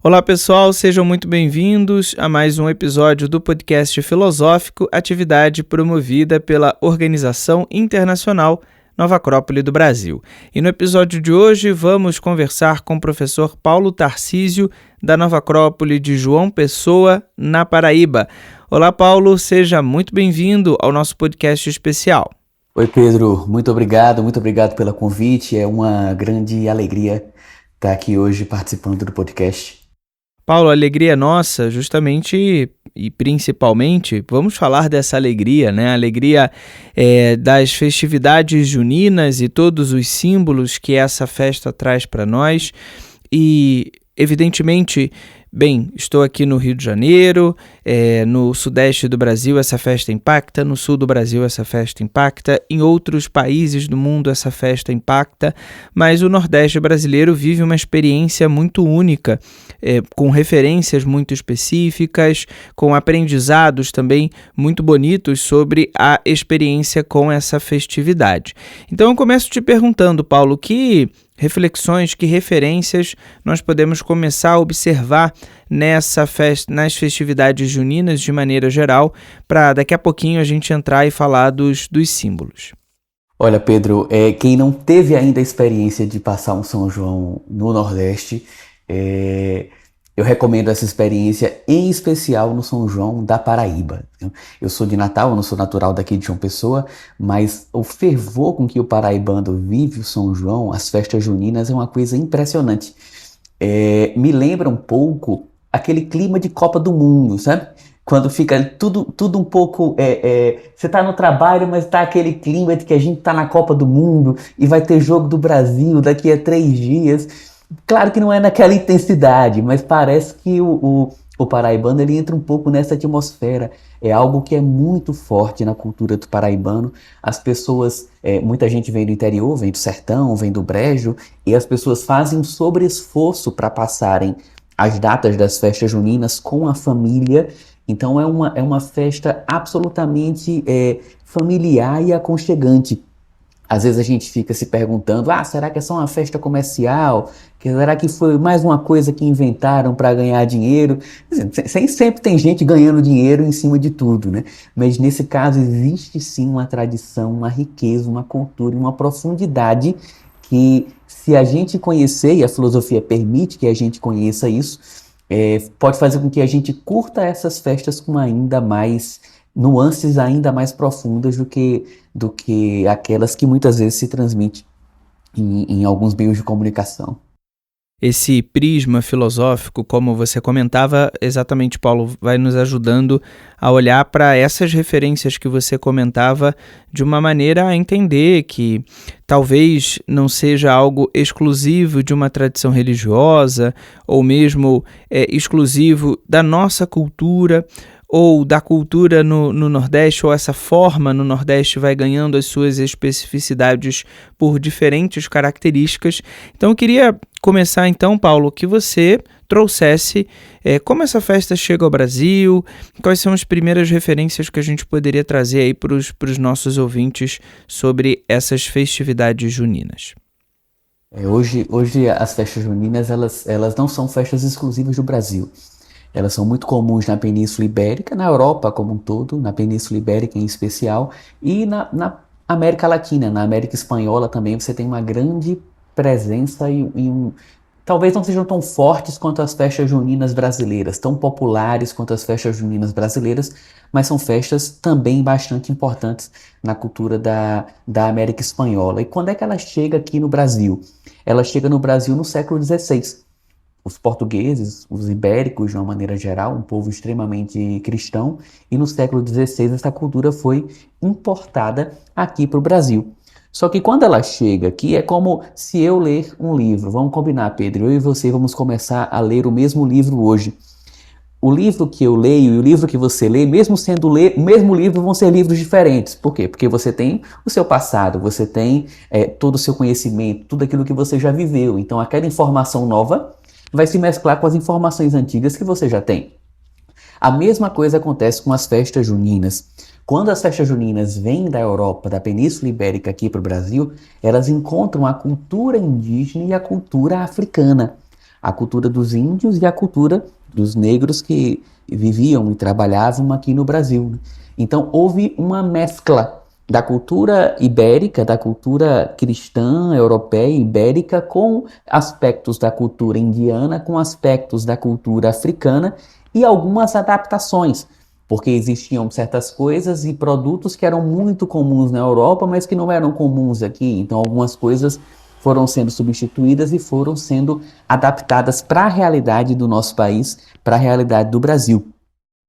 Olá pessoal, sejam muito bem-vindos a mais um episódio do podcast filosófico, atividade promovida pela Organização Internacional Nova Acrópole do Brasil. E no episódio de hoje vamos conversar com o professor Paulo Tarcísio, da Nova Acrópole de João Pessoa, na Paraíba. Olá Paulo, seja muito bem-vindo ao nosso podcast especial. Oi Pedro, muito obrigado pelo convite, é uma grande alegria estar aqui hoje participando do podcast. Paulo, a alegria é nossa, justamente e principalmente, vamos falar dessa alegria, né? A alegria das festividades juninas e todos os símbolos que essa festa traz para nós. E, evidentemente, bem, estou aqui no Rio de Janeiro, no sudeste do Brasil essa festa impacta, no sul do Brasil essa festa impacta, em outros países do mundo essa festa impacta, mas o Nordeste brasileiro vive uma experiência muito única, com referências muito específicas, com aprendizados também muito bonitos sobre a experiência com essa festividade. Então eu começo te perguntando, Paulo, que reflexões, que referências nós podemos começar a observar nas festividades juninas de maneira geral, para daqui a pouquinho a gente entrar e falar dos símbolos. Olha Pedro, quem não teve ainda a experiência de passar um São João no Nordeste, eu recomendo essa experiência, em especial no São João da Paraíba. Eu sou de Natal, eu não sou natural daqui de João Pessoa, mas o fervor com que o paraibano vive o São João, as festas juninas, é uma coisa impressionante. Me lembra um pouco aquele clima de Copa do Mundo, sabe? Quando fica tudo um pouco... você tá no trabalho, mas tá aquele clima de que a gente tá na Copa do Mundo e vai ter jogo do Brasil daqui a 3 dias. Claro que não é naquela intensidade, mas parece que o paraibano ele entra um pouco nessa atmosfera. É algo que é muito forte na cultura do paraibano. As pessoas, muita gente vem do interior, vem do sertão, vem do brejo, e as pessoas fazem um sobre-esforço para passarem as datas das festas juninas com a família. Então é uma festa absolutamente familiar e aconchegante. Às vezes a gente fica se perguntando, será que é só uma festa comercial? Será que foi mais uma coisa que inventaram para ganhar dinheiro? Sempre tem gente ganhando dinheiro em cima de tudo, né? Mas nesse caso existe sim uma tradição, uma riqueza, uma cultura, uma profundidade que, se a gente conhecer, e a filosofia permite que a gente conheça isso, pode fazer com que a gente curta essas festas com ainda mais nuances ainda mais profundas do que aquelas que muitas vezes se transmitem em alguns meios de comunicação. Esse prisma filosófico, como você comentava, exatamente, Paulo, vai nos ajudando a olhar para essas referências que você comentava de uma maneira a entender que talvez não seja algo exclusivo de uma tradição religiosa ou mesmo exclusivo da nossa cultura, ou da cultura no Nordeste, ou essa forma no Nordeste vai ganhando as suas especificidades por diferentes características. Então eu queria começar então, Paulo, que você trouxesse como essa festa chega ao Brasil, quais são as primeiras referências que a gente poderia trazer aí para os nossos ouvintes sobre essas festividades juninas. Hoje as festas juninas elas não são festas exclusivas do Brasil. Elas são muito comuns na Península Ibérica, na Europa como um todo, na Península Ibérica em especial, e na América Latina, na América Espanhola também você tem uma grande presença talvez não sejam tão fortes quanto as festas juninas brasileiras, tão populares quanto as festas juninas brasileiras, mas são festas também bastante importantes na cultura da América Espanhola. E quando é que ela chega aqui no Brasil? Ela chega no Brasil no século XVI. Os portugueses, os ibéricos de uma maneira geral, um povo extremamente cristão, e no século XVI essa cultura foi importada aqui para o Brasil. Só que quando ela chega aqui é como se eu ler um livro. Vamos combinar, Pedro, eu e você vamos começar a ler o mesmo livro hoje. O livro que eu leio e o livro que você lê, mesmo sendo o mesmo livro, vão ser livros diferentes. Por quê? Porque você tem o seu passado, você tem todo o seu conhecimento, tudo aquilo que você já viveu. Então aquela informação nova vai se mesclar com as informações antigas que você já tem. A mesma coisa acontece com as festas juninas. Quando as festas juninas vêm da Europa, da Península Ibérica aqui para o Brasil, elas encontram a cultura indígena e a cultura africana. a cultura dos índios e a cultura dos negros que viviam e trabalhavam aqui no Brasil, né? Então houve uma mescla da cultura ibérica, da cultura cristã, europeia, ibérica, com aspectos da cultura indiana, com aspectos da cultura africana e algumas adaptações, porque existiam certas coisas e produtos que eram muito comuns na Europa, mas que não eram comuns aqui. Então algumas coisas foram sendo substituídas e foram sendo adaptadas para a realidade do nosso país, para a realidade do Brasil.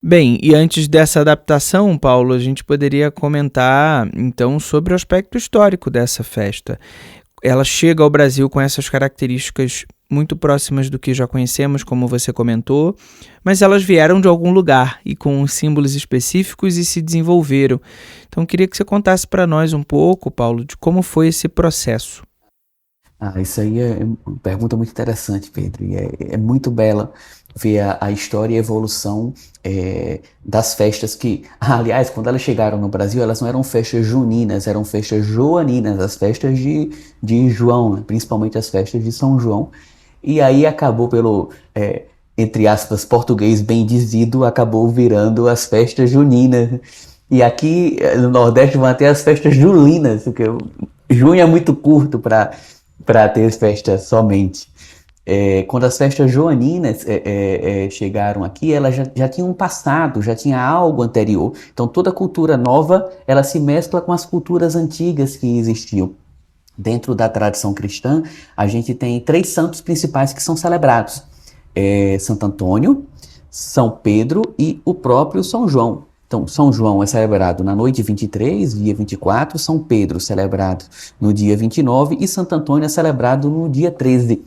Bem, e antes dessa adaptação, Paulo, a gente poderia comentar então sobre o aspecto histórico dessa festa. Ela chega ao Brasil com essas características muito próximas do que já conhecemos, como você comentou, mas elas vieram de algum lugar e com símbolos específicos e se desenvolveram. Então, queria que você contasse para nós um pouco, Paulo, de como foi esse processo. Isso aí é uma pergunta muito interessante, Pedro, e é muito bela ver a história e a evolução das festas que, aliás, quando elas chegaram no Brasil, elas não eram festas juninas, eram festas joaninas, as festas de João, né? Principalmente as festas de São João, e aí acabou pelo, entre aspas, português bem dizido, acabou virando as festas juninas, e aqui no Nordeste vão ter as festas julinas, porque junho é muito curto para ter festa somente. Quando as festas joaninas chegaram aqui, elas já tinham um passado, já tinha algo anterior. Então toda cultura nova, ela se mescla com as culturas antigas que existiam. Dentro da tradição cristã, a gente tem 3 santos principais que são celebrados. Santo Antônio, São Pedro e o próprio São João. Então, São João é celebrado na noite 23, dia 24, São Pedro celebrado no dia 29 e Santo Antônio é celebrado no dia 13.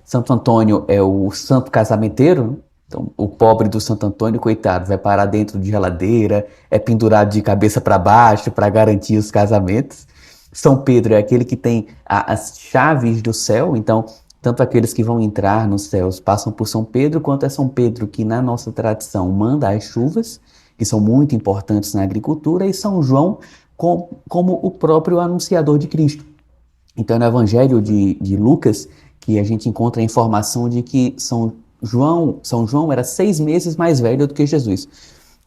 Santo Antônio é o santo casamenteiro, né? Então o pobre do Santo Antônio, coitado, vai parar dentro de geladeira, é pendurado de cabeça para baixo para garantir os casamentos. São Pedro é aquele que tem as chaves do céu, então tanto aqueles que vão entrar nos céus passam por São Pedro, quanto é São Pedro que na nossa tradição manda as chuvas, que são muito importantes na agricultura, e São João como o próprio anunciador de Cristo. Então, no Evangelho de Lucas, que a gente encontra a informação de que São João era 6 meses mais velho do que Jesus.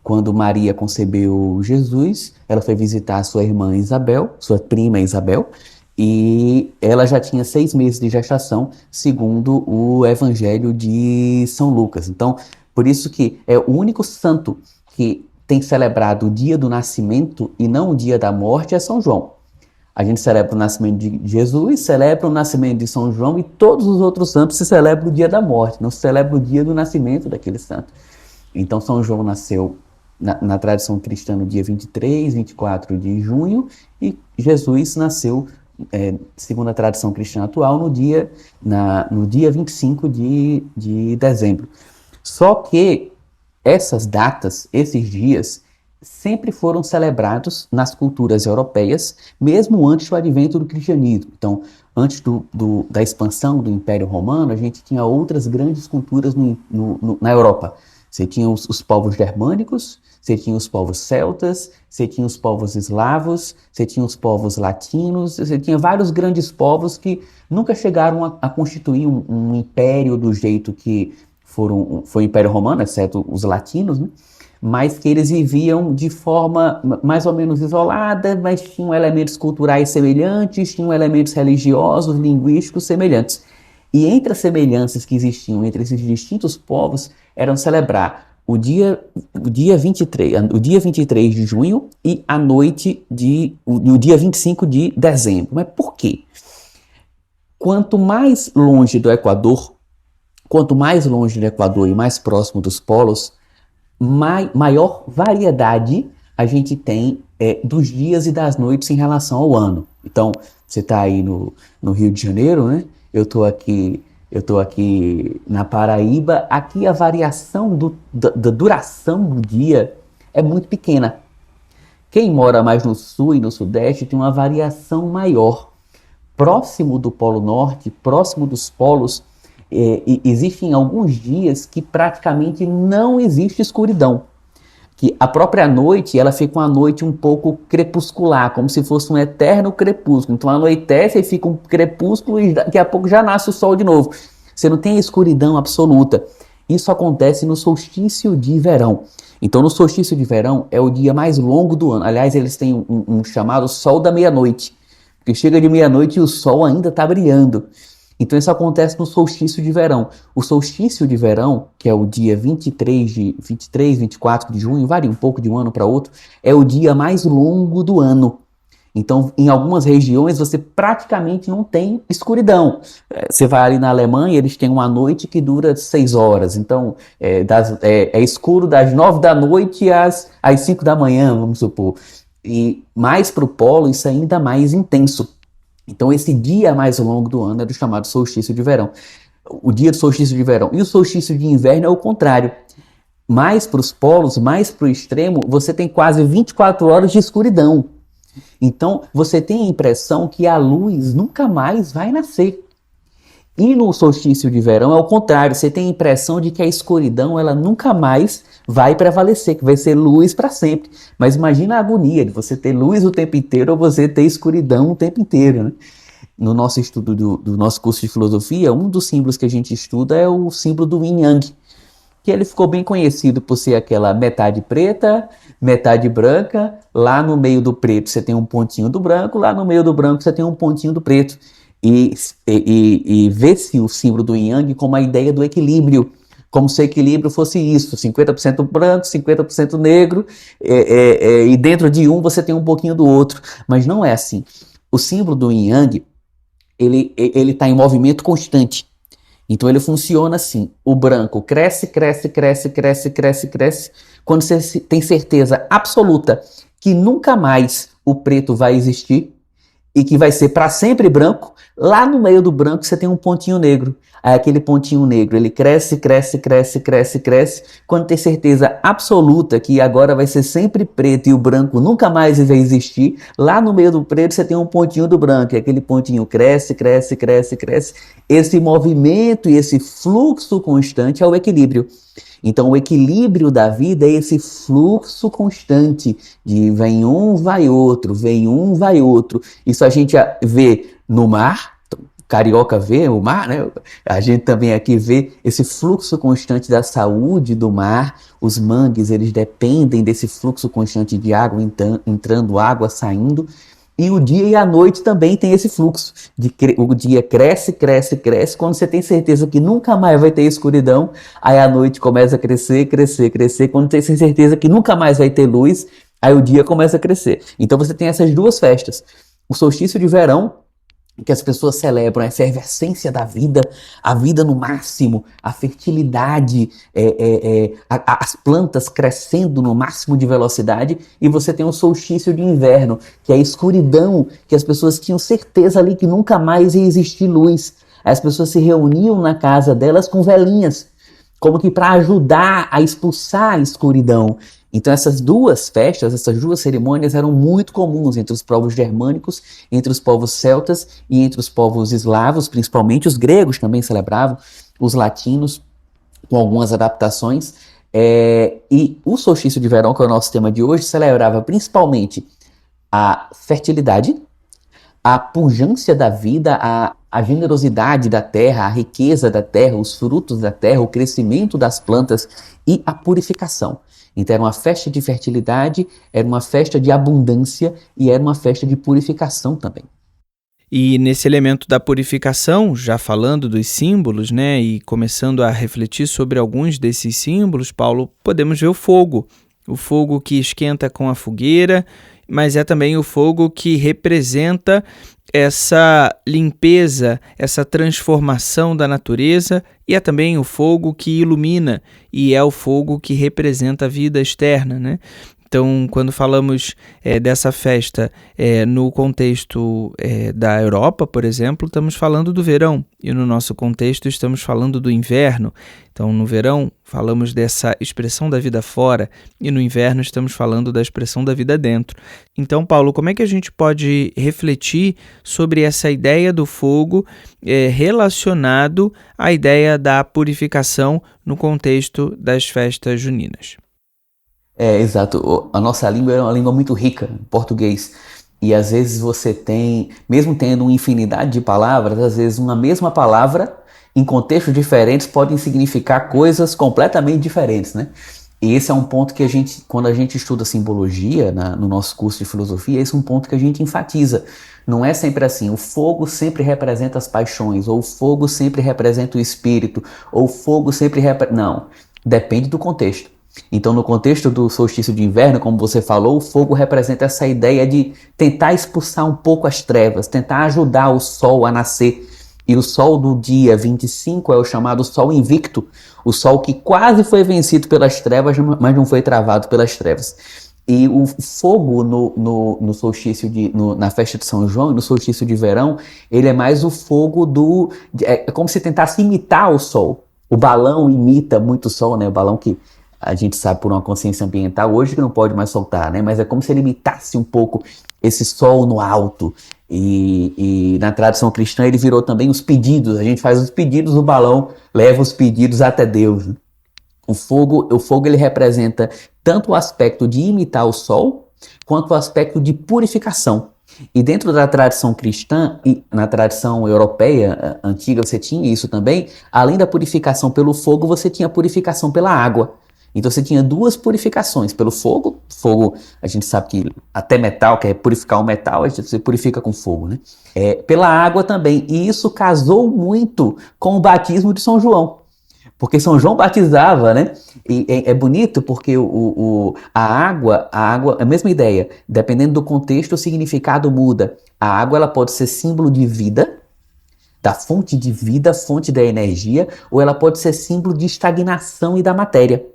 Quando Maria concebeu Jesus, ela foi visitar sua irmã Isabel, sua prima Isabel, e ela já tinha 6 meses de gestação, segundo o Evangelho de São Lucas. Então, por isso que é o único santo que tem celebrado o dia do nascimento e não o dia da morte é São João. A gente celebra o nascimento de Jesus, celebra o nascimento de São João e todos os outros santos se celebram o dia da morte, não se celebra o dia do nascimento daquele santo. Então São João nasceu na tradição cristã no dia 23, 24 de junho e Jesus nasceu, segundo a tradição cristã atual, no dia 25 de dezembro. Só que essas datas, esses dias, sempre foram celebrados nas culturas europeias, mesmo antes do advento do cristianismo. Então, antes da expansão do Império Romano, a gente tinha outras grandes culturas na Europa. Você tinha os povos germânicos, você tinha os povos celtas, você tinha os povos eslavos, você tinha os povos latinos, você tinha vários grandes povos que nunca chegaram a constituir um império do jeito que foi o Império Romano, exceto os latinos, né? Mas que eles viviam de forma mais ou menos isolada, mas tinham elementos culturais semelhantes, tinham elementos religiosos, linguísticos semelhantes. E entre as semelhanças que existiam entre esses distintos povos, eram celebrar o dia 23 de junho e a noite o dia 25 de dezembro. Mas por quê? Quanto mais longe do Equador e mais próximo dos polos, maior variedade a gente tem dos dias e das noites em relação ao ano. Então, você está aí no Rio de Janeiro, né? Eu estou aqui na Paraíba. Aqui a variação da duração do dia é muito pequena. Quem mora mais no sul e no sudeste tem uma variação maior. Próximo do Polo Norte, próximo dos polos, existem alguns dias que praticamente não existe escuridão. Que a própria noite, ela fica uma noite um pouco crepuscular, como se fosse um eterno crepúsculo. Então anoitece e fica um crepúsculo e daqui a pouco já nasce o sol de novo. você não tem a escuridão absoluta. Isso acontece no solstício de verão. Então, no solstício de verão é o dia mais longo do ano. Aliás, eles têm um chamado sol da meia-noite, porque chega de meia-noite e o sol ainda está brilhando. Então, isso acontece no solstício de verão. O solstício de verão, que é o dia 23, 24 de junho, varia um pouco de um ano para outro, é o dia mais longo do ano. Então, em algumas regiões, você praticamente não tem escuridão. Você vai ali na Alemanha, eles têm uma noite que dura 6 horas. Então, é escuro das 9 da noite às 5 da manhã, vamos supor. E mais para o polo, isso é ainda mais intenso. Então, esse dia mais longo do ano é do chamado solstício de verão. O dia do solstício de verão. E o solstício de inverno é o contrário. Mais para os polos, mais para o extremo, você tem quase 24 horas de escuridão. Então, você tem a impressão que a luz nunca mais vai nascer. E no solstício de verão é o contrário, você tem a impressão de que a escuridão ela nunca mais vai prevalecer, que vai ser luz para sempre. Mas imagina a agonia de você ter luz o tempo inteiro ou você ter escuridão o tempo inteiro, né? No nosso estudo do nosso curso de filosofia, um dos símbolos que a gente estuda é o símbolo do Yin Yang, que ele ficou bem conhecido por ser aquela metade preta, metade branca. Lá no meio do preto você tem um pontinho do branco, lá no meio do branco você tem um pontinho do preto. E vê-se o símbolo do Yin Yang como a ideia do equilíbrio, como se o equilíbrio fosse isso, 50% branco, 50% negro, e dentro de um você tem um pouquinho do outro. Mas não é assim. O símbolo do Yin Yang, ele está em movimento constante. Então ele funciona assim, o branco cresce, cresce, cresce, cresce, cresce, cresce. Quando você tem certeza absoluta que nunca mais o preto vai existir e que vai ser para sempre branco, lá no meio do branco você tem um pontinho negro. Aí aquele pontinho negro, ele cresce, cresce, cresce, cresce, cresce. Quando tem certeza absoluta que agora vai ser sempre preto e o branco nunca mais vai existir, lá no meio do preto você tem um pontinho do branco. E aquele pontinho cresce, cresce, cresce, cresce. Esse movimento e esse fluxo constante é o equilíbrio. Então o equilíbrio da vida é esse fluxo constante de vem um, vai outro, vem um, vai outro. Isso a gente vê no mar. Carioca vê o mar, né? A gente também aqui vê esse fluxo constante da saúde do mar. Os mangues, eles dependem desse fluxo constante de água entrando, água saindo. E o dia e a noite também tem esse fluxo. O dia cresce, cresce, cresce. Quando você tem certeza que nunca mais vai ter escuridão, aí a noite começa a crescer, crescer, crescer. Quando tem certeza que nunca mais vai ter luz, aí o dia começa a crescer. Então você tem essas duas festas. O solstício de verão, que as pessoas celebram essa efervescência da vida, a vida no máximo, a fertilidade, as plantas crescendo no máximo de velocidade, e você tem o solstício de inverno, que é a escuridão, que as pessoas tinham certeza ali que nunca mais ia existir luz. As pessoas se reuniam na casa delas com velinhas, como que para ajudar a expulsar a escuridão. Então essas duas festas, essas duas cerimônias eram muito comuns entre os povos germânicos, entre os povos celtas e entre os povos eslavos, principalmente os gregos também celebravam, os latinos, com algumas adaptações. E o solstício de verão, que é o nosso tema de hoje, celebrava principalmente a fertilidade, a pujança da vida, a generosidade da terra, a riqueza da terra, os frutos da terra, o crescimento das plantas e a purificação. Então era uma festa de fertilidade, era uma festa de abundância e era uma festa de purificação também. E nesse elemento da purificação, já falando dos símbolos, né, e começando a refletir sobre alguns desses símbolos, Paulo, podemos ver o fogo que esquenta com a fogueira, mas é também o fogo que representa essa limpeza, essa transformação da natureza, e é também o fogo que ilumina, e é o fogo que representa a vida externa, né? Então, quando falamos dessa festa no contexto da Europa, por exemplo, estamos falando do verão, e no nosso contexto estamos falando do inverno. Então, no verão, falamos dessa expressão da vida fora, e no inverno estamos falando da expressão da vida dentro. Então, Paulo, como é que a gente pode refletir sobre essa ideia do fogo relacionado à ideia da purificação no contexto das festas juninas? Exato. A nossa língua é uma língua muito rica, português. E às vezes você tem, mesmo tendo uma infinidade de palavras, às vezes uma mesma palavra, em contextos diferentes, podem significar coisas completamente diferentes, né? E esse é um ponto que quando a gente estuda simbologia no nosso curso de filosofia, esse é um ponto que a gente enfatiza. Não é sempre assim, o fogo sempre representa as paixões, ou o fogo sempre representa o espírito, ou o fogo sempre representa... Não, depende do contexto. Então, no contexto do solstício de inverno, como você falou, o fogo representa essa ideia de tentar expulsar um pouco as trevas, tentar ajudar o sol a nascer. E o sol do dia 25 é o chamado sol invicto, o sol que quase foi vencido pelas trevas, mas não foi travado pelas trevas. E o fogo no solstício na festa de São João, no solstício de verão, ele é mais o fogo é como se tentasse imitar o sol. O balão imita muito o sol, né? O balão que a gente sabe por uma consciência ambiental hoje que não pode mais soltar, né? Mas é como se ele imitasse um pouco esse sol no alto. E na tradição cristã ele virou também os pedidos. A gente faz os pedidos, o balão leva os pedidos até Deus. O fogo ele representa tanto o aspecto de imitar o sol, quanto o aspecto de purificação. E dentro da tradição cristã e na tradição europeia antiga você tinha isso também. Além da purificação pelo fogo, você tinha a purificação pela água. Então você tinha duas purificações, pelo fogo, a gente sabe que até metal, que é purificar o metal, você purifica com fogo, né? Pela água também, e isso casou muito com o batismo de São João, porque São João batizava, né? E é bonito porque a água, é a mesma ideia, dependendo do contexto o significado muda. A água ela pode ser símbolo de vida, da fonte de vida, fonte da energia, ou ela pode ser símbolo de estagnação e da matéria.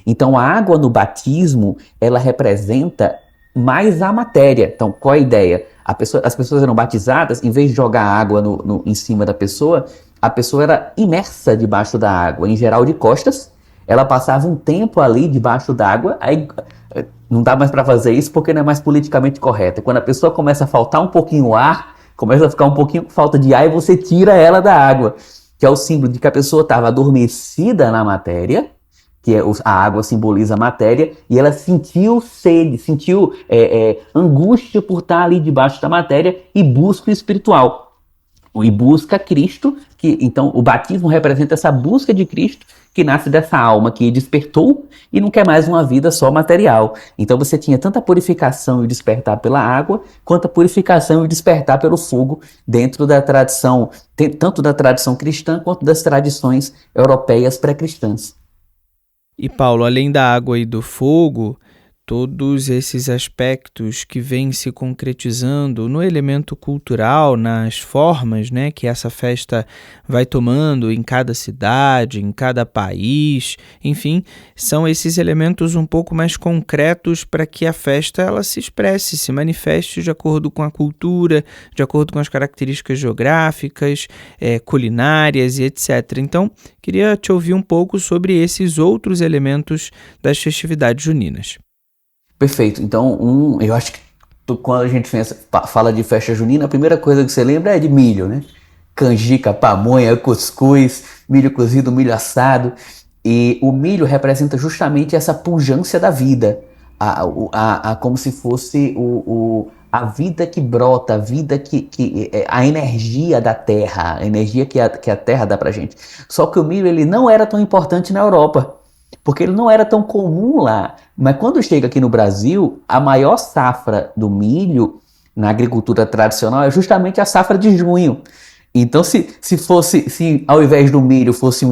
Então a água no batismo, ela representa mais a matéria. Então qual é a ideia? As pessoas eram batizadas, em vez de jogar água em cima da pessoa, a pessoa era imersa debaixo da água, em geral de costas. Ela passava um tempo ali debaixo d'água, aí não dá mais para fazer isso porque não é mais politicamente correto. Quando a pessoa começa a faltar um pouquinho o ar, começa a ficar um pouquinho com falta de ar e você tira ela da água, que é o símbolo de que a pessoa estava adormecida na matéria, que a água simboliza a matéria, e ela sentiu sede, sentiu angústia por estar ali debaixo da matéria e busca o espiritual. E busca Cristo, então o batismo representa essa busca de Cristo que nasce dessa alma que despertou e não quer mais uma vida só material. Então você tinha tanta purificação e despertar pela água, quanto a purificação e despertar pelo fogo dentro da tradição, tanto da tradição cristã quanto das tradições europeias pré-cristãs. E Paulo, além da água e do fogo, todos esses aspectos que vêm se concretizando no elemento cultural, nas formas, né, que essa festa vai tomando em cada cidade, em cada país, enfim, são esses elementos um pouco mais concretos para que a festa ela se expresse, se manifeste de acordo com a cultura, de acordo com as características geográficas, culinárias e etc. Então, queria te ouvir um pouco sobre esses outros elementos das festividades juninas. Perfeito. Então, eu acho que quando a gente fala de festa junina, a primeira coisa que você lembra é de milho, né? Canjica, pamonha, cuscuz, milho cozido, milho assado. E o milho representa justamente essa pujança da vida, como se fosse a vida que brota, a vida a energia da terra, a energia que a terra dá pra gente. Só que o milho ele não era tão importante na Europa, porque ele não era tão comum lá. Mas quando chega aqui no Brasil, a maior safra do milho na agricultura tradicional é justamente a safra de junho. Então, se ao invés do milho fosse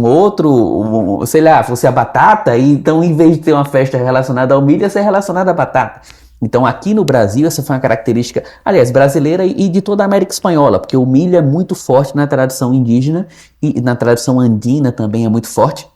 fosse a batata, então em vez de ter uma festa relacionada ao milho, ia ser relacionada à batata. Então aqui no Brasil, essa foi uma característica, aliás, brasileira e de toda a América Espanhola, porque o milho é muito forte na tradição indígena e na tradição andina também é muito forte.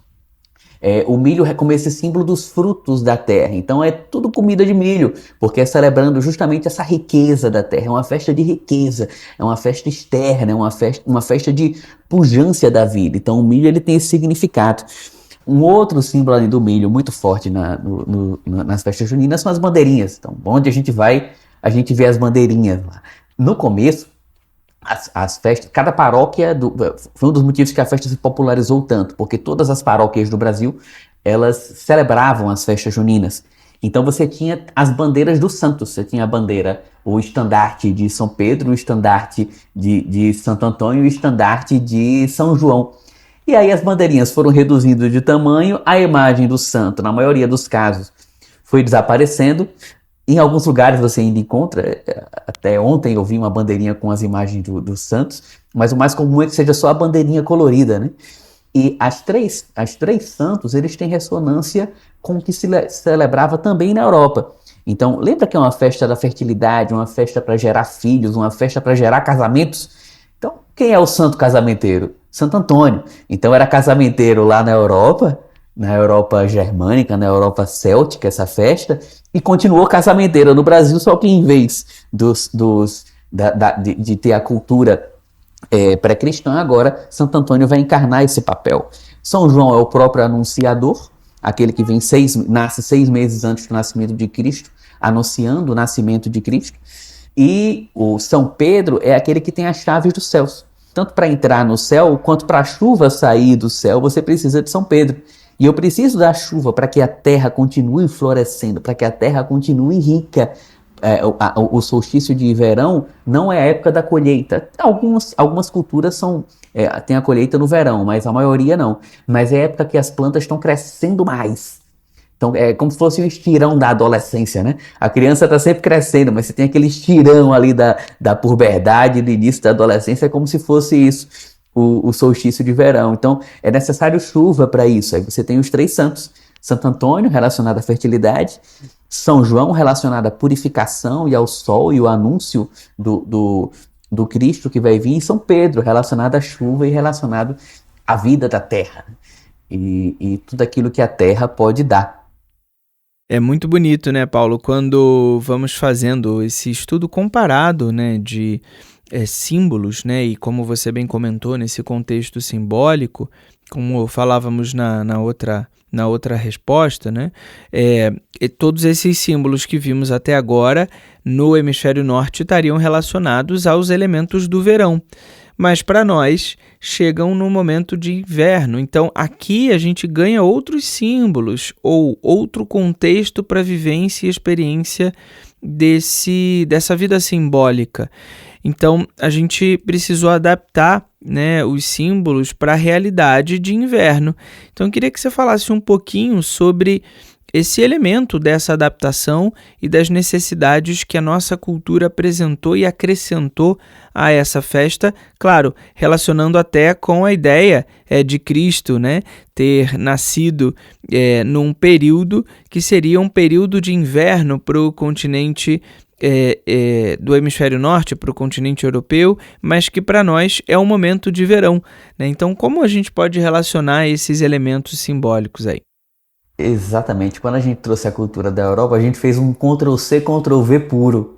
O milho é como esse símbolo dos frutos da terra, então é tudo comida de milho, porque é celebrando justamente essa riqueza da terra, é uma festa de riqueza, é uma festa externa, é uma festa de pujança da vida, então o milho ele tem esse significado. Um outro símbolo além do milho muito forte nas festas juninas são as bandeirinhas, então onde a gente vai, a gente vê as bandeirinhas lá. No começo, as festas, cada paróquia, foi um dos motivos que a festa se popularizou tanto, porque todas as paróquias do Brasil, elas celebravam as festas juninas. Então você tinha as bandeiras dos santos, você tinha a bandeira, o estandarte de São Pedro, o estandarte de Santo Antônio e o estandarte de São João. E aí as bandeirinhas foram reduzindo de tamanho, a imagem do santo, na maioria dos casos, foi desaparecendo. Em alguns lugares você ainda encontra, até ontem eu vi uma bandeirinha com as imagens dos santos, mas o mais comum é que seja só a bandeirinha colorida, né? E as três santos, eles têm ressonância com o que se celebrava também na Europa. Então, lembra que é uma festa da fertilidade, uma festa para gerar filhos, uma festa para gerar casamentos? Então, quem é o santo casamenteiro? Santo Antônio. Então, era casamenteiro lá na Europa germânica, na Europa céltica, essa festa, e continuou casamenteira no Brasil, só que em vez de ter a cultura pré-cristã, agora Santo Antônio vai encarnar esse papel. São João é o próprio anunciador, aquele que nasce 6 meses antes do nascimento de Cristo, anunciando o nascimento de Cristo. E o São Pedro é aquele que tem as chaves dos céus. Tanto para entrar no céu, quanto para a chuva sair do céu, você precisa de São Pedro. E eu preciso da chuva para que a terra continue florescendo, para que a terra continue rica. O solstício de verão não é a época da colheita. Algumas culturas têm a colheita no verão, mas a maioria não. Mas é a época que as plantas estão crescendo mais. Então é como se fosse um estirão da adolescência, né? A criança está sempre crescendo, mas você tem aquele estirão ali da puberdade, do início da adolescência, é como se fosse isso, o solstício de verão. Então é necessário chuva para isso. Aí você tem os 3 santos. Santo Antônio, relacionado à fertilidade, São João, relacionado à purificação e ao sol e o anúncio do Cristo que vai vir, e São Pedro, relacionado à chuva e relacionado à vida da terra e tudo aquilo que a terra pode dar. É muito bonito, né, Paulo, quando vamos fazendo esse estudo comparado, né, de símbolos, né, e como você bem comentou, nesse contexto simbólico, como falávamos na outra resposta, né, todos esses símbolos que vimos até agora no hemisfério norte estariam relacionados aos elementos do verão. Mas para nós chegam no momento de inverno. Então aqui a gente ganha outros símbolos ou outro contexto para a vivência e experiência dessa vida simbólica. Então a gente precisou adaptar, né, os símbolos para a realidade de inverno. Então eu queria que você falasse um pouquinho sobre esse elemento dessa adaptação e das necessidades que a nossa cultura apresentou e acrescentou a essa festa, claro, relacionando até com a ideia de Cristo, né, ter nascido num período que seria um período de inverno para o continente do hemisfério norte, para o continente europeu, mas que para nós é um momento de verão, né? Então, como a gente pode relacionar esses elementos simbólicos aí? Exatamente. Quando a gente trouxe a cultura da Europa, a gente fez um Ctrl+C, Ctrl+V puro.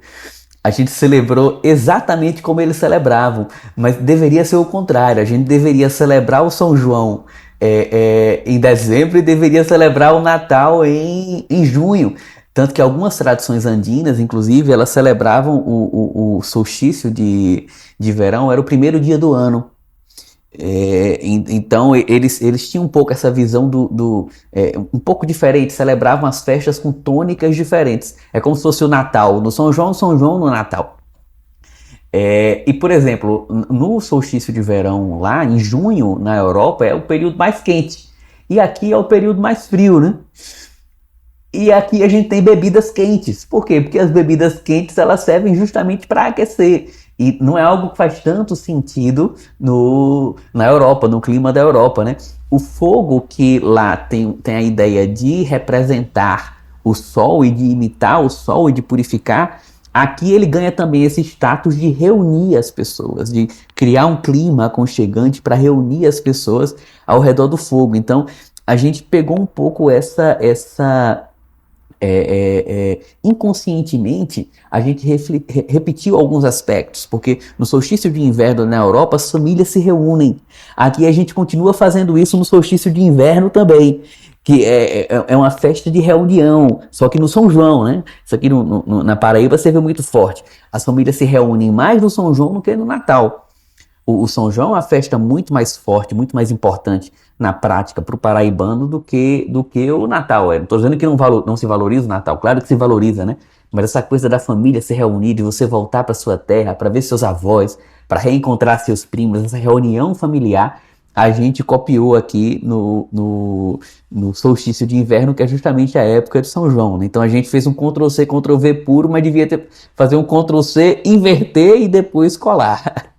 A gente celebrou exatamente como eles celebravam, mas deveria ser o contrário. A gente deveria celebrar o São João em dezembro e deveria celebrar o Natal em junho. Tanto que algumas tradições andinas, inclusive, elas celebravam o solstício de verão, era o primeiro dia do ano. Então eles tinham um pouco essa visão um pouco diferente, celebravam as festas com tônicas diferentes. É como se fosse o Natal no São João no Natal. E por exemplo, no solstício de verão lá em junho na Europa é o período mais quente e aqui é o período mais frio, né? E aqui a gente tem bebidas quentes. Por quê? Porque as bebidas quentes elas servem justamente para aquecer. E não é algo que faz tanto sentido na Europa, no clima da Europa, né? O fogo que lá tem a ideia de representar o sol e de imitar o sol e de purificar, aqui ele ganha também esse status de reunir as pessoas, de criar um clima aconchegante para reunir as pessoas ao redor do fogo. Então, a gente pegou um pouco inconscientemente a gente repetiu alguns aspectos, porque no solstício de inverno na Europa as famílias se reúnem. Aqui a gente continua fazendo isso no solstício de inverno também, que é uma festa de reunião, só que no São João, né? Isso aqui na Paraíba você vê muito forte. As famílias se reúnem mais no São João do que no Natal. O São João é uma festa muito mais forte, muito mais importante na prática para o paraibano do que o Natal. Não estou dizendo que não se valoriza o Natal, claro que se valoriza, né? Mas essa coisa da família se reunir, de você voltar para sua terra, para ver seus avós, para reencontrar seus primos, essa reunião familiar, a gente copiou aqui no solstício de inverno, que é justamente a época de São João, né? Então a gente fez um Ctrl+C, Ctrl+V puro, mas devia fazer um Ctrl+C, inverter e depois colar.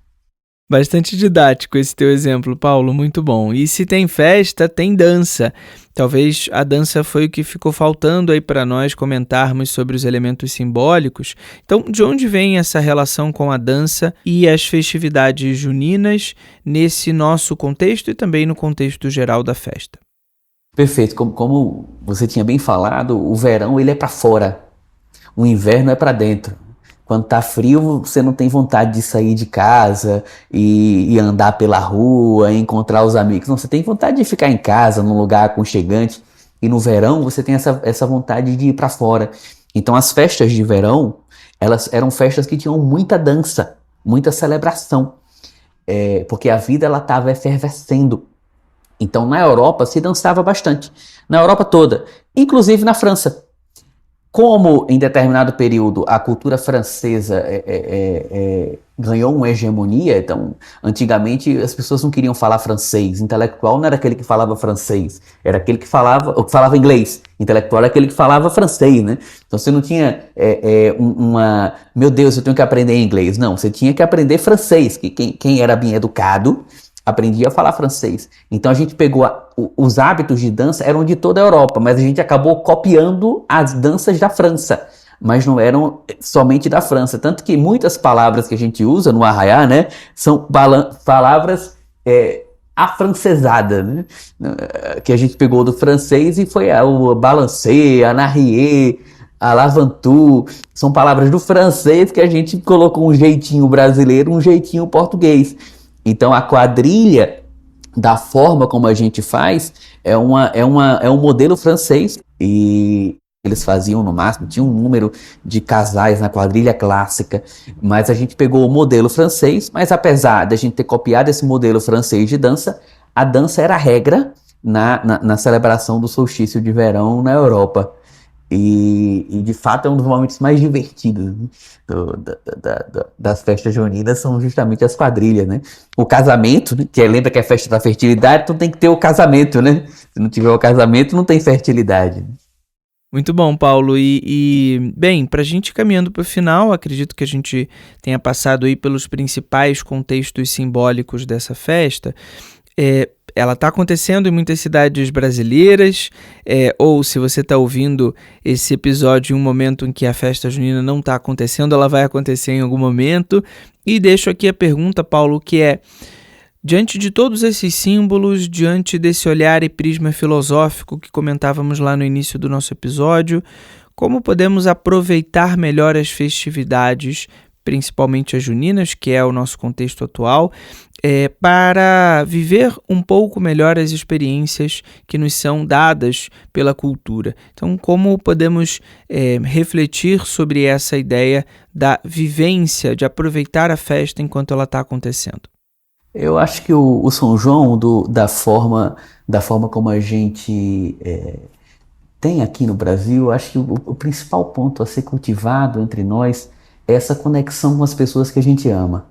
Bastante didático esse teu exemplo, Paulo, muito bom. E se tem festa, tem dança. Talvez a dança foi o que ficou faltando aí para nós comentarmos sobre os elementos simbólicos. Então, de onde vem essa relação com a dança e as festividades juninas nesse nosso contexto e também no contexto geral da festa? Perfeito, como você tinha bem falado, o verão ele é para fora, o inverno é para dentro. Quando tá frio, você não tem vontade de sair de casa e andar pela rua, encontrar os amigos. Não, você tem vontade de ficar em casa, num lugar aconchegante. E no verão, você tem essa vontade de ir para fora. Então, as festas de verão, elas eram festas que tinham muita dança, muita celebração. Porque a vida ela estava efervescendo. Então, na Europa, se dançava bastante. Na Europa toda, inclusive na França. Como em determinado período a cultura francesa ganhou uma hegemonia, então antigamente as pessoas não queriam falar francês, intelectual não era aquele que falava francês, era aquele que falava inglês, intelectual era aquele que falava francês, né? Então você não tinha meu Deus, eu tenho que aprender inglês, não, você tinha que aprender francês, que quem era bem educado aprendia a falar francês. Então a gente pegou os hábitos de dança eram de toda a Europa, mas a gente acabou copiando as danças da França, mas não eram somente da França. Tanto que muitas palavras que a gente usa no arraiá, né, são palavras afrancesadas, né, que a gente pegou do francês e foi o balancê, a narrier, a lavantu, são palavras do francês que a gente colocou um jeitinho brasileiro, um jeitinho português. Então a quadrilha, da forma como a gente faz, é um modelo francês e eles faziam no máximo, tinha um número de casais na quadrilha clássica, mas a gente pegou o modelo francês, mas apesar de a gente ter copiado esse modelo francês de dança, a dança era a regra na celebração do solstício de verão na Europa. E de fato é um dos momentos mais divertidos, né, das festas juninas, são justamente as quadrilhas, né? O casamento, né, lembra que é a festa da fertilidade, então tem que ter o casamento, né? Se não tiver o casamento, não tem fertilidade. Muito bom, Paulo. Bem, para a gente ir caminhando para o final, acredito que a gente tenha passado aí pelos principais contextos simbólicos dessa festa. Ela está acontecendo em muitas cidades brasileiras, ou se você está ouvindo esse episódio em um momento em que a festa junina não está acontecendo, ela vai acontecer em algum momento. E deixo aqui a pergunta, Paulo, que é: diante de todos esses símbolos, diante desse olhar e prisma filosófico que comentávamos lá no início do nosso episódio, como podemos aproveitar melhor as festividades, principalmente as juninas, que é o nosso contexto atual, para viver um pouco melhor as experiências que nos são dadas pela cultura? Então, como podemos refletir sobre essa ideia da vivência, de aproveitar a festa enquanto ela está acontecendo? Eu acho que o São João, da forma como a gente tem aqui no Brasil, acho que o principal ponto a ser cultivado entre nós é essa conexão com as pessoas que a gente ama.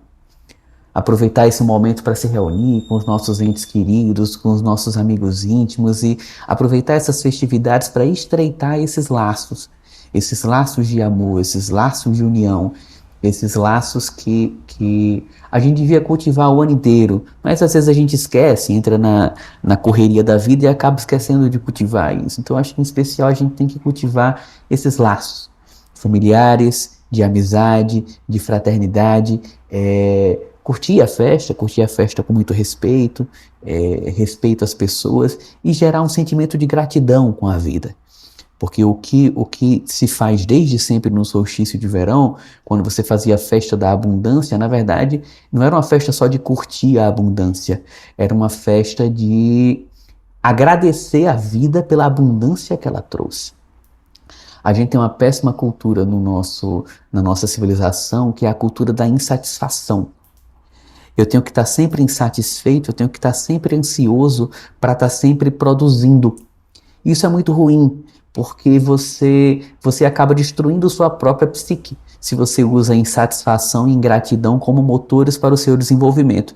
Aproveitar esse momento para se reunir com os nossos entes queridos, com os nossos amigos íntimos e aproveitar essas festividades para estreitar esses laços de amor, esses laços de união, esses laços que a gente devia cultivar o ano inteiro, mas às vezes a gente esquece, entra na correria da vida e acaba esquecendo de cultivar isso. Então acho que em especial a gente tem que cultivar esses laços familiares, de amizade, de fraternidade, curtir a festa com muito respeito, respeito às pessoas e gerar um sentimento de gratidão com a vida. Porque o que se faz desde sempre no solstício de verão, quando você fazia a festa da abundância, na verdade, não era uma festa só de curtir a abundância, era uma festa de agradecer a vida pela abundância que ela trouxe. A gente tem uma péssima cultura na nossa civilização, que é a cultura da insatisfação. eu tenho que estar sempre insatisfeito, eu tenho que estar sempre ansioso para estar sempre produzindo. Isso é muito ruim, porque você acaba destruindo sua própria psique, se você usa insatisfação e ingratidão como motores para o seu desenvolvimento.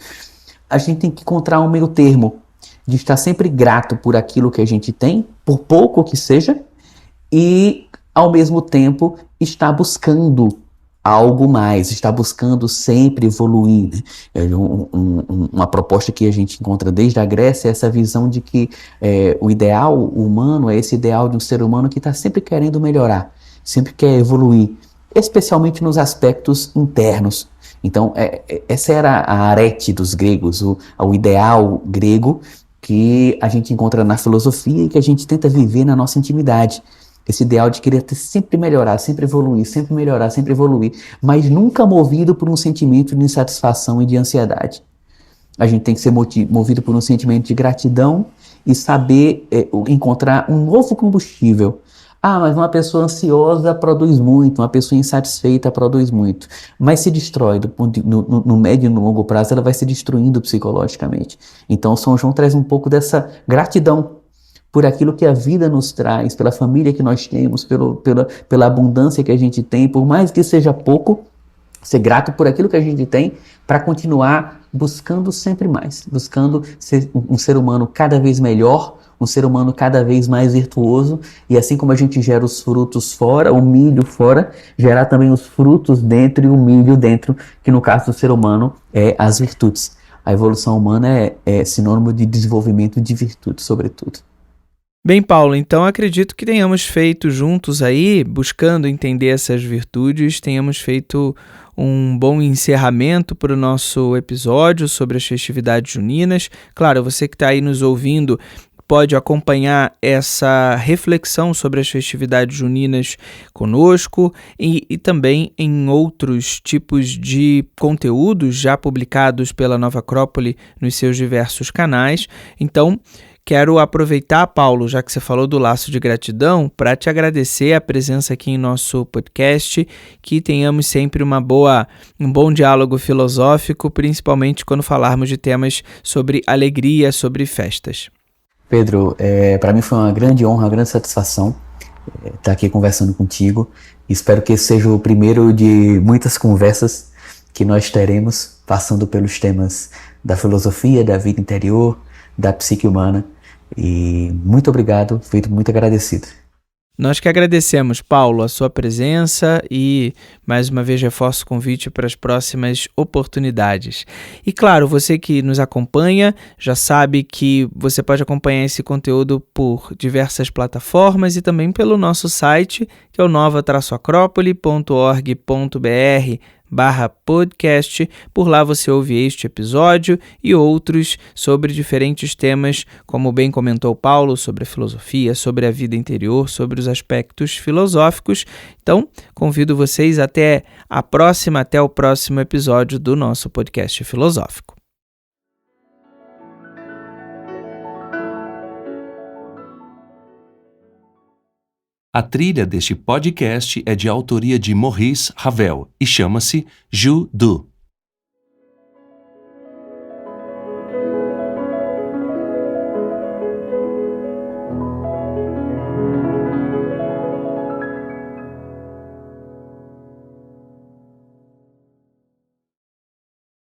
A gente tem que encontrar um meio termo, de estar sempre grato por aquilo que a gente tem, por pouco que seja, e ao mesmo tempo estar buscando algo mais, está buscando sempre evoluir, né? Uma proposta que a gente encontra desde a Grécia é essa visão de que o ideal humano é esse ideal de um ser humano que está sempre querendo melhorar, sempre quer evoluir, especialmente nos aspectos internos. Então, essa era a arete dos gregos, o ideal grego que a gente encontra na filosofia e que a gente tenta viver na nossa intimidade. Esse ideal de querer sempre melhorar, sempre evoluir, sempre melhorar, sempre evoluir, mas nunca movido por um sentimento de insatisfação e de ansiedade. A gente tem que ser movido por um sentimento de gratidão e saber encontrar um novo combustível. Ah, mas uma pessoa ansiosa produz muito, uma pessoa insatisfeita produz muito, mas se destrói no médio e no longo prazo, ela vai se destruindo psicologicamente. Então São João traz um pouco dessa gratidão por aquilo que a vida nos traz, pela família que nós temos, pela abundância que a gente tem, por mais que seja pouco, ser grato por aquilo que a gente tem para continuar buscando sempre mais, buscando ser um ser humano cada vez melhor, um ser humano cada vez mais virtuoso, e assim como a gente gera os frutos fora, o milho fora, gerar também os frutos dentro e o milho dentro, que no caso do ser humano é as virtudes. A evolução humana é sinônimo de desenvolvimento de virtudes, sobretudo. Bem, Paulo, então acredito que tenhamos feito juntos aí, buscando entender essas virtudes, tenhamos feito um bom encerramento para o nosso episódio sobre as festividades juninas. Claro, você que está aí nos ouvindo pode acompanhar essa reflexão sobre as festividades juninas conosco e também em outros tipos de conteúdos já publicados pela Nova Acrópole nos seus diversos canais. Então, quero aproveitar, Paulo, já que você falou do laço de gratidão, para te agradecer a presença aqui em nosso podcast, que tenhamos sempre um bom diálogo filosófico, principalmente quando falarmos de temas sobre alegria, sobre festas. Pedro, para mim foi uma grande honra, uma grande satisfação estar aqui conversando contigo. Espero que esse seja o primeiro de muitas conversas que nós teremos, passando pelos temas da filosofia, da vida interior, da psique humana. E muito obrigado, fico muito agradecido. Nós que agradecemos, Paulo, a sua presença e, mais uma vez, reforço o convite para as próximas oportunidades. E, claro, você que nos acompanha já sabe que você pode acompanhar esse conteúdo por diversas plataformas e também pelo nosso site, que é o nova-acrópole.org.br/podcast. Por lá você ouve este episódio e outros sobre diferentes temas, como bem comentou Paulo, sobre a filosofia, sobre a vida interior, sobre os aspectos filosóficos. Então, convido vocês até o próximo episódio do nosso podcast filosófico. A trilha deste podcast é de autoria de Maurice Ravel e chama-se Judo.